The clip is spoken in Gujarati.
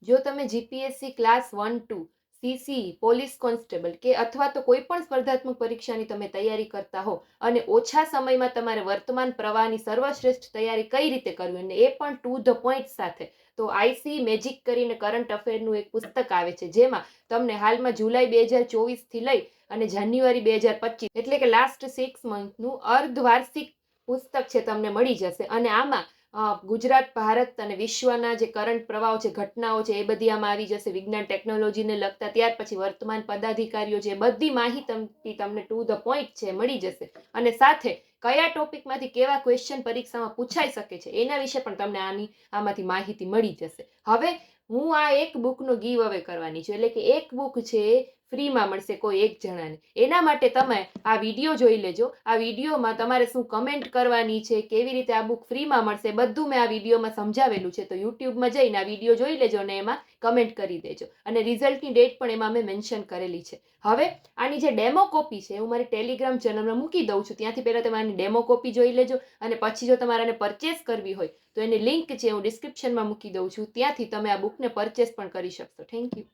જો તમે GPSC class 1-2, CC, police constable કે અથવા તો કોઈ પણ સ્પર્ધાત્મક પરીક્ષાની તમે તૈયારી કરતા હો અને ઓછા સમયમાં તમારે વર્તમાન પ્રવાહની સર્વશ્રેષ્ઠ તૈયારી કઈ રીતે કરવી અને એ પણ ટુ ધ પોઈન્ટ સાથે, તો આઈસી મેજિક કરીને કરંટ અફેરનું એક પુસ્તક આવે છે, જેમાં તમને હાલમાં જુલાઈ 2024થી લઈ અને જાન્યુઆરી 2025 એટલે કે લાસ્ટ 6 મંથનું અર્ધવાર્ષિક પુસ્તક છે તમને મળી જશે. અને આમાં ગુજરાત, ભારત અને વિશ્વના જે કરંટ પ્રવાહો છે, ઘટનાઓ છે, એ બધી આમાં આવી જશે. વિજ્ઞાન ટેકનોલોજીને લગતા, ત્યાર પછી વર્તમાન પદાધિકારીઓ છે, બધી માહિતી તમને ટુ ધ પોઈન્ટ છે મળી જશે. અને સાથે કયા ટોપિકમાંથી કેવા ક્વેશ્ચન પરીક્ષામાં પૂછાઈ શકે છે એના વિશે પણ તમને આમાંથી માહિતી મળી જશે. હવે હું આ એક બુકનો ગીવ અવે કરવાની છું, એટલે કે એક બુક છે ફ્રીમાં મળશે કોઈ એક જણાને. એના માટે તમે આ વિડીયો જોઈ લેજો. આ વિડીયોમાં તમારે શું કમેન્ટ કરવાની છે, કેવી રીતે આ બુક ફ્રીમાં મળશે, બધું મેં આ વિડીયોમાં સમજાવેલું છે. તો યુટ્યુબમાં જઈને આ વિડીયો જોઈ લેજો અને એમાં કમેન્ટ કરી દેજો. અને રિઝલ્ટની ડેટ પણ એમાં મેં મેન્શન કરેલી છે. હવે આની જે ડેમો કોપી છે હું મારી ટેલિગ્રામ ચેનલમાં મૂકી દઉં છું, ત્યાંથી પહેલાં તમે આની ડેમો કોપી જોઈ લેજો. અને પછી જો તમારે આને પરચેસ કરવી હોય તો એની લિંક છે હું ડિસ્ક્રિપ્શનમાં મૂકી દઉં છું, ત્યાંથી તમે આ બુકને પરચેસ પણ કરી શકશો. Thank you.